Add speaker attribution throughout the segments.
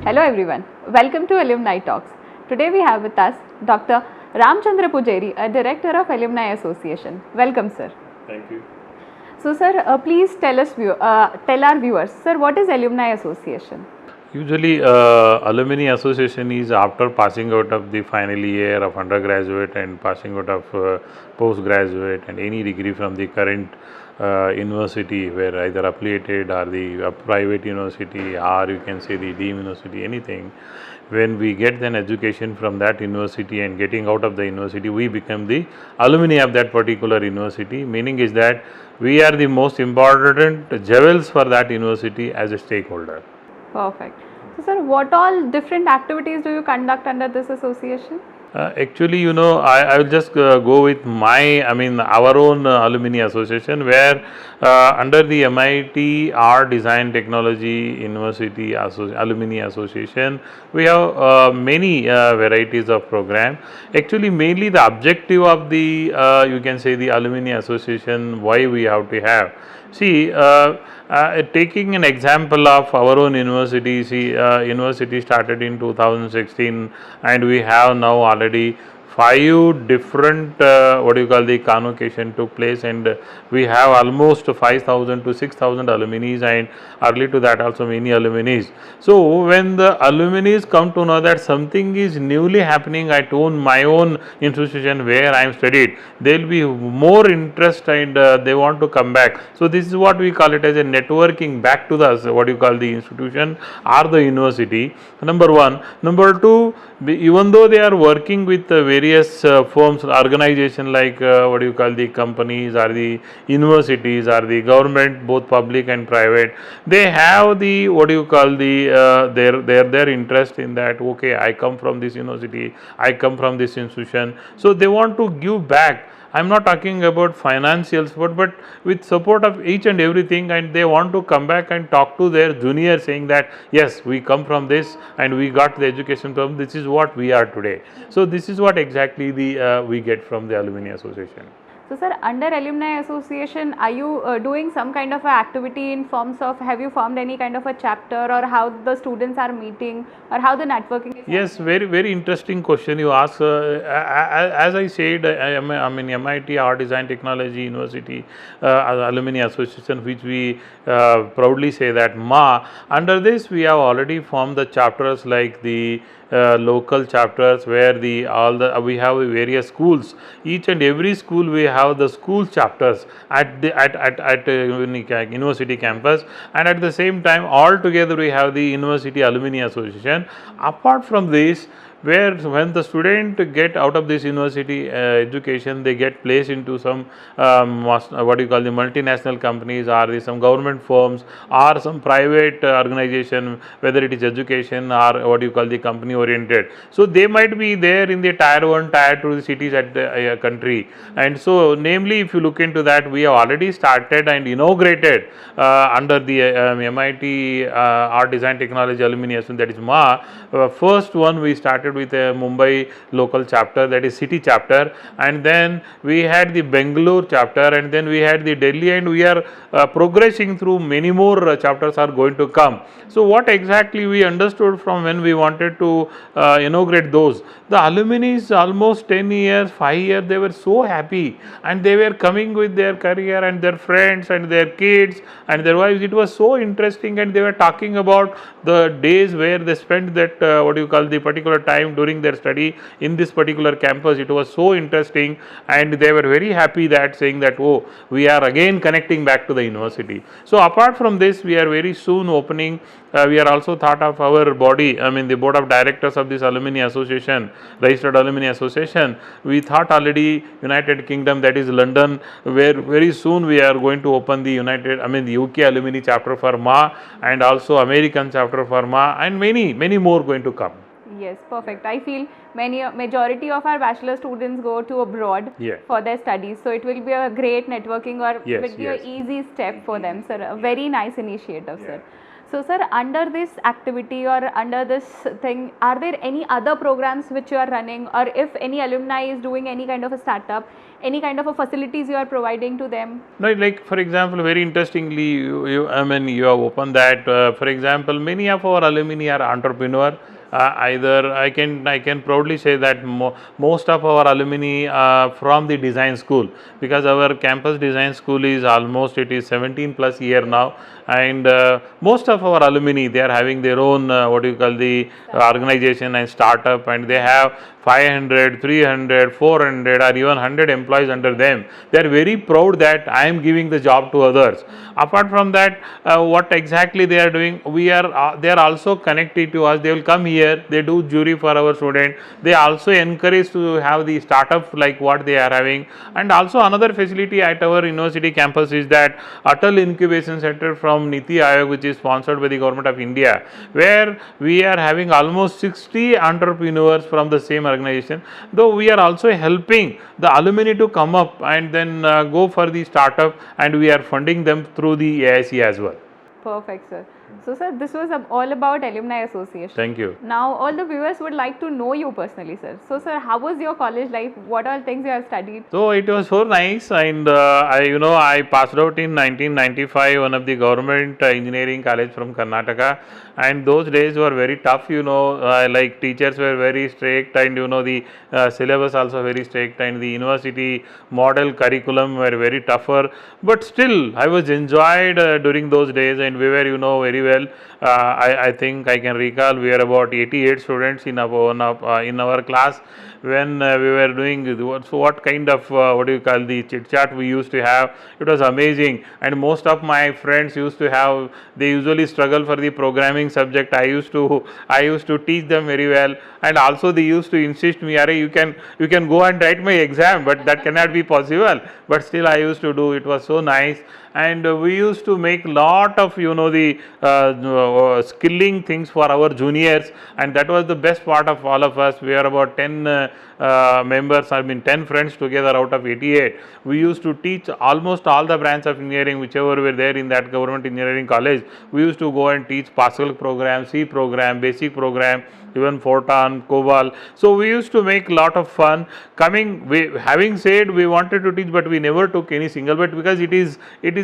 Speaker 1: Hello everyone, welcome to Alumni Talks. Today we have with us Dr. Ramchandra Pujeri, a Director of Alumni Association. Welcome sir.
Speaker 2: Thank you.
Speaker 1: So sir, please tell our viewers, sir, what is Alumni Association?
Speaker 2: Usually, Alumni Association is after passing out of the final year of undergraduate and passing out of postgraduate and any degree from the current university where either affiliated or the private university or you can say the deemed university, anything. When we get an education from that university and getting out of the university, we become the alumni of that particular university. Meaning is that we are the most important jewels for that university as a stakeholder.
Speaker 1: Perfect. So sir, what all different activities do you conduct under this association?
Speaker 2: Actually, I will just go with our own alumni association where under the MIT Art Design Technology University Alumni Association, we have many varieties of program. Actually, mainly the objective of the, you can say the Alumni Association, why we have to have. See, taking an example of our own university, university started in 2016 and we have now already 5 different the convocation took place, and we have almost 5,000 to 6,000 alumni, and early to that also many alumni. So when the alumni come to know that something is newly happening at my own institution where I am studied, they will be more interest and they want to come back. So this is what we call it as a networking back to the institution or the university. Number one. Number two, even though they are working with various firms, organization like the companies or the universities or the government, both public and private, they have the their interest in that. Okay, I come from this university, I come from this institution, so they want to give back. I am not talking about financial support, but with support of each and everything, and they want to come back and talk to their junior saying that yes, we come from this and we got the education from this is what we are today. So this is what exactly we get from the Alumni Association.
Speaker 1: So sir, under Alumni Association, are you doing some kind of a activity in forms of, have you formed any kind of a chapter, or how the students are meeting, or how the networking is?
Speaker 2: Yes, very interesting question you ask. As I said, I am in MIT Art Design Technology University Alumni Association, which we proudly say that MA. Under this, we have already formed the chapters like the local chapters where we have various schools. Each and every school we have the school chapters at university campus, and at the same time all together we have the University Alumni Association. Apart from this, where when the student get out of this university education, they get placed into some the multinational companies or some government firms or some private organization, whether it is education or the company oriented. So they might be there in the tier 1, tier 2 cities at the country. And so namely, if you look into that, we have already started and inaugurated under the MIT Art Design Technology Alumni Association, that is MA. First one we started with a Mumbai local chapter, that is city chapter, and then we had the Bangalore chapter, and then we had the Delhi, and we are progressing through many more chapters are going to come. So what exactly we understood from when we wanted to inaugurate those, the alumni almost 10 years, 5 years, they were so happy and they were coming with their career and their friends and their kids and their wives. It was so interesting, and they were talking about the days where they spent that the particular time during their study in this particular campus. It was so interesting, and they were very happy that saying that, oh, we are again connecting back to the university. So apart from this, we are very soon opening, we are also thought of our body, the board of directors of this Alumni Association, registered Alumni Association. We thought already United Kingdom, that is London, where very soon we are going to open the the UK Alumni chapter for MA, and also American chapter for MA, and many more going to come.
Speaker 1: Yes, perfect. I feel majority of our bachelor students go to abroad for their studies, so it will be a great networking, or it will be an easy step for them, sir. A very nice initiative, sir. So sir, under this activity or under this thing, are there any other programs which you are running, or if any alumni is doing any kind of a startup, any kind of a facilities you are providing to them?
Speaker 2: No, like for example, very interestingly, I mean, you have opened that. For example, many of our alumni are entrepreneur. Either I can proudly say that most of our alumni from the design school, because our campus design school is almost, it is 17 plus year now, and most of our alumni, they are having their own what do you call the organization and startup, and they have 500, 300, 400 or even 100 employees under them. They are very proud that I am giving the job to others. Apart from that, what exactly they are doing, they are also connected to us. They will come here, they do jury for our student. They also encourage to have the startup like what they are having. And also another facility at our university campus is that Atal Incubation Center from Niti Aayog, which is sponsored by the government of India, where we are having almost 60 entrepreneurs from the same organization, though we are also helping the alumni to come up and then go for the startup, and we are funding them through the AIC as well.
Speaker 1: Perfect, sir. So sir, this was all about Alumni Association.
Speaker 2: Thank you.
Speaker 1: Now all the viewers would like to know you personally, sir. So sir, how was your college life? What all things you have studied?
Speaker 2: So it was so nice, and I passed out in 1995, one of the government engineering college from Karnataka, and those days were very tough. Like teachers were very strict, and the syllabus also very strict, and the university model curriculum were very tougher. But still, I was enjoyed during those days, and we were very well. I think I can recall we were about 88 students in our class when we were doing. So what kind of what do you call the chit chat we used to have? It was amazing, and most of my friends used to have. They usually struggle for the programming subject. I used to teach them very well, and also they used to insist me, "Arey, you can go and write my exam," but that cannot be possible. But still, I used to do. It was so nice. And we used to make lot of the skilling things for our juniors, and that was the best part of all of us. We are about 10 members, 10 friends together out of 88. We used to teach almost all the branches of engineering whichever were there in that government engineering college. We used to go and teach Pascal program, C program, basic program, even Fortran, COBOL. So we used to make lot of fun. Having said we wanted to teach, but we never took any single bit, because it is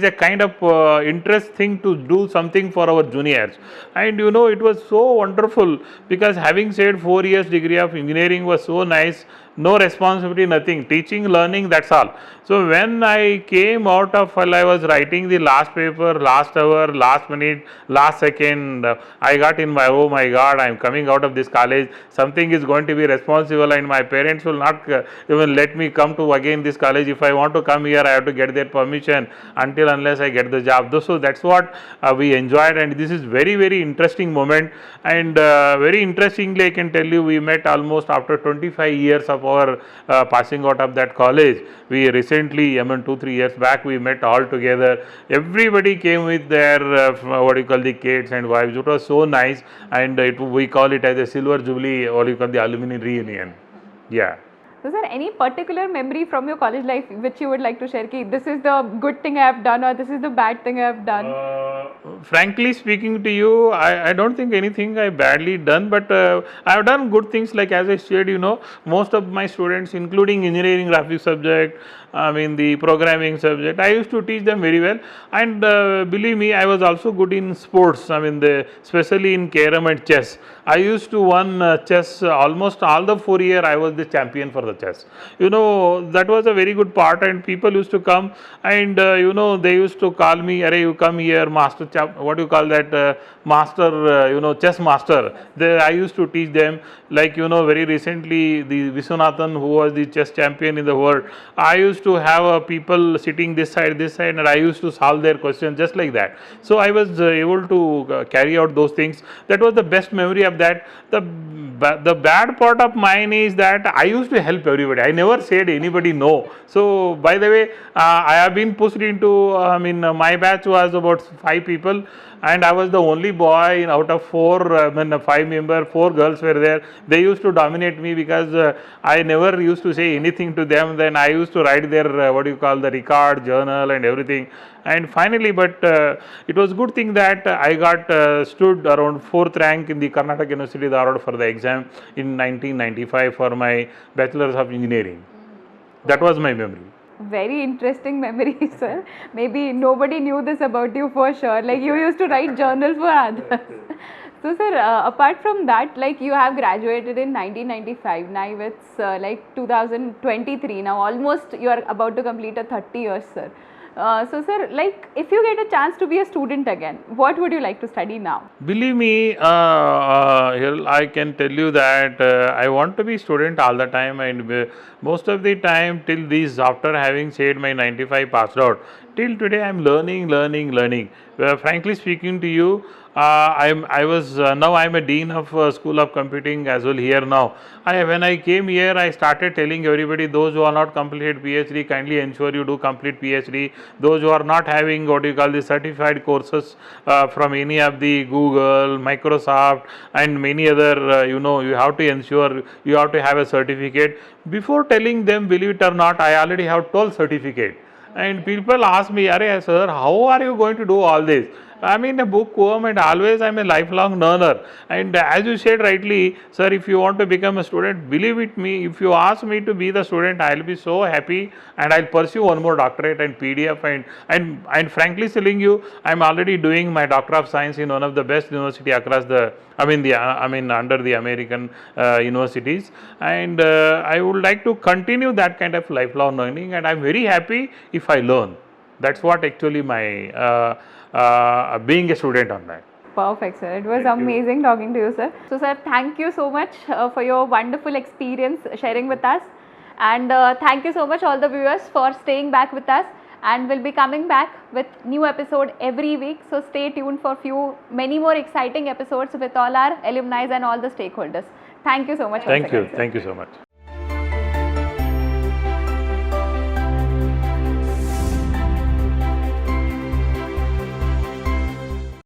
Speaker 2: a kind of interest thing to do something for our juniors. And it was so wonderful, because having said 4 years degree of engineering was so nice. No responsibility, nothing, teaching, learning, that's all. So when I came out of, while I was writing the last paper, last hour, last minute, last second, I got in my, oh my God, I am coming out of this college, something is going to be responsible, and my parents will not even let me come to again this college. If I want to come here, I have to get their permission unless I get the job. So that's what we enjoyed, and this is very, very interesting moment. And very interestingly, I can tell you, we met almost after 25 years of our passing out of that college. We recently, 2-3 years back, we met all together. Everybody came with their the kids and wives. It was so nice, and we call it as a silver jubilee, the alumni reunion. Yeah.
Speaker 1: Is there any particular memory from your college life which you would like to share? Ki, this is the good thing I have done, or this is the bad thing I have done?
Speaker 2: Frankly speaking to you, I don't think anything I badly done, but I have done good things. Like as I said, most of my students, including engineering graphics subject, the programming subject, I used to teach them very well. And believe me, I was also good in sports. Especially in carom and chess. I used to win chess almost all the 4 years. I was the champion for the chess. That was a very good part, and people used to come, and they used to call me, "Arey, you come here, master what do you call that, master, chess master." I used to teach them. Like very recently, the Viswanathan, who was the chess champion in the world, I used to have people sitting this side, and I used to solve their questions just like that. So I was able to carry out those things. That was the best memory of that. The bad part of mine is that I used to help everybody. I never said anybody no. So by the way, I have been pushed into, my batch was about 5 people, and I was the only boy out of 4, 5 members, 4 girls were there. They used to dominate me because I never used to say anything to them. Then I used to write their what do you call the record, journal and everything. And finally, but it was good thing that I got stood around 4th rank in the Karnataka University Dharwad for the exam in 1995 for my Bachelor's of Engineering. That was my memory.
Speaker 1: Very interesting memory, sir. Maybe nobody knew this about you for sure. Like you used to write journals for others. So, sir, apart from that, like you have graduated in 1995. Now it's like 2023. Now almost you are about to complete a 30 years, sir. So, sir, like if you get a chance to be a student again, what would you like to study now?
Speaker 2: Believe me, here I can tell you that I want to be student all the time, and most of the time till this, after having said my 95 passed out, till today I am learning. Frankly speaking to you, now I am a dean of School of Computing as well here now. When I came here, I started telling everybody, those who are not completed PhD, kindly ensure you do complete PhD. Those who are not having what you call the certified courses from any of the Google, Microsoft and many other, you have to ensure you have to have a certificate. Before telling them, believe it or not, I already have 12 certificate. And people ask me, "Arey sir, how are you going to do all this?" I'm in a bookworm and always I'm a lifelong learner. And as you said rightly, sir, if you want to become a student, believe it me, if you ask me to be the student, I'll be so happy and I'll pursue one more doctorate and PDF and frankly telling you, I'm already doing my Doctor of Science in one of the best university across the, under the American universities, and I would like to continue that kind of lifelong learning, and I'm very happy if I learn. That's what actually my being a student on that.
Speaker 1: Perfect, sir. It was amazing talking to you, sir. So, sir, thank you so much for your wonderful experience sharing with us. And thank you so much all the viewers for staying back with us. And we'll be coming back with new episode every week. So, stay tuned for many more exciting episodes with all our alumni and all the stakeholders. Thank you so much.
Speaker 2: Thank you. Thank you so much.